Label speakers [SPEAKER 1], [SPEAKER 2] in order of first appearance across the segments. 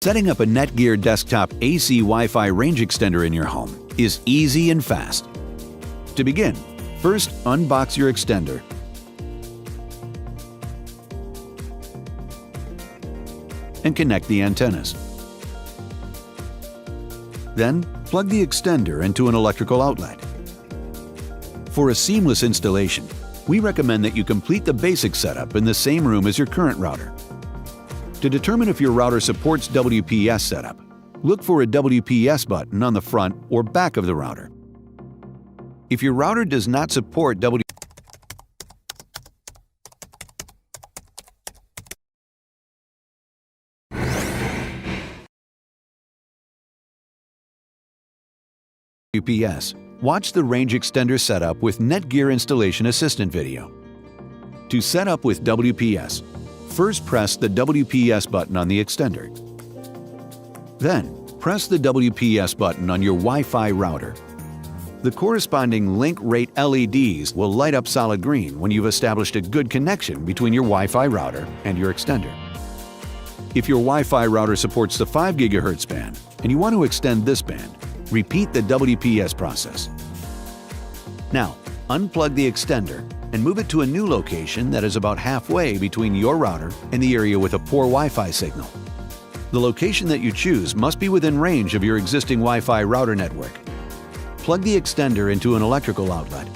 [SPEAKER 1] Setting up a NETGEAR desktop AC Wi-Fi range extender in your home is easy and fast. To begin, first unbox your extender. And connect the antennas. Then, plug the extender into an electrical outlet. For a seamless installation, we recommend that you complete the basic setup in the same room as your current router. To determine if your router supports WPS setup, look for a WPS button on the front or back of the router. If your router does not support WPS, watch the range extender setup with NETGEAR Installation Assistant video. To set up with WPS, first press the WPS button on the extender. Then, press the WPS button on your Wi-Fi router. The corresponding link rate LEDs will light up solid green when you've established a good connection between your Wi-Fi router and your extender. If your Wi-Fi router supports the 5 GHz band and you want to extend this band, repeat the WPS process. Now, unplug the extender and move it to a new location that is about halfway between your router and the area with a poor Wi-Fi signal. The location that you choose must be within range of your existing Wi-Fi router network. Plug the extender into an electrical outlet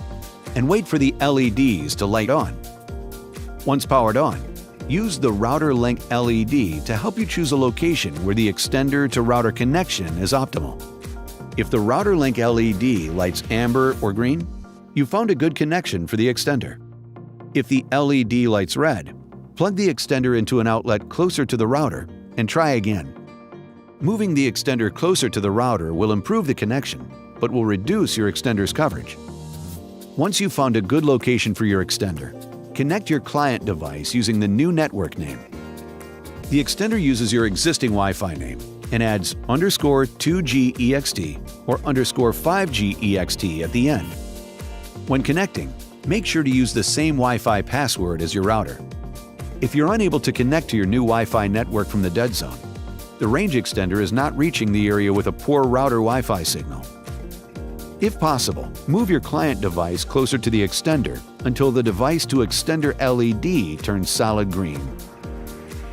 [SPEAKER 1] and wait for the LEDs to light on. Once powered on, use the Router Link LED to help you choose a location where the extender to router connection is optimal. If the Router Link LED lights amber or green, you found a good connection for the extender. If the LED lights red, plug the extender into an outlet closer to the router and try again. Moving the extender closer to the router will improve the connection, but will reduce your extender's coverage. Once you've found a good location for your extender, connect your client device using the new network name. The extender uses your existing Wi-Fi name and adds _2GEXT or _5GEXT at the end. When connecting, make sure to use the same Wi-Fi password as your router. If you're unable to connect to your new Wi-Fi network from the dead zone, the range extender is not reaching the area with a poor router Wi-Fi signal. If possible, move your client device closer to the extender until the device to extender LED turns solid green.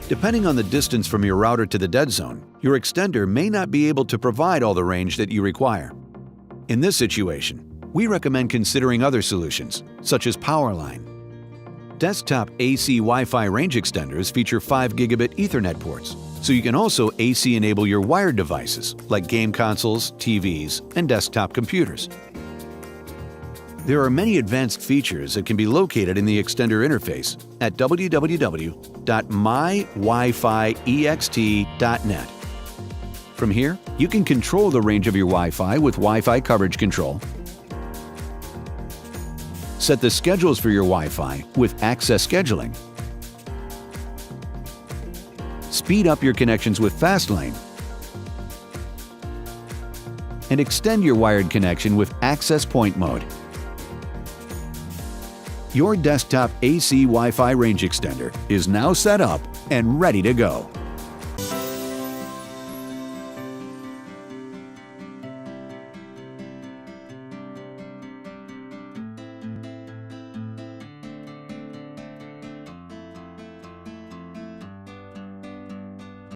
[SPEAKER 1] Depending on the distance from your router to the dead zone, your extender may not be able to provide all the range that you require. In this situation, we recommend considering other solutions, such as Powerline. Desktop AC Wi-Fi range extenders feature 5 gigabit Ethernet ports, so you can also AC enable your wired devices like game consoles, TVs, and desktop computers. There are many advanced features that can be located in the extender interface at www.mywifiext.net. From here, you can control the range of your Wi-Fi with Wi-Fi coverage control, set the schedules for your Wi-Fi with access scheduling, speed up your connections with Fastlane, and extend your wired connection with access point mode. Your desktop AC Wi-Fi range extender is now set up and ready to go.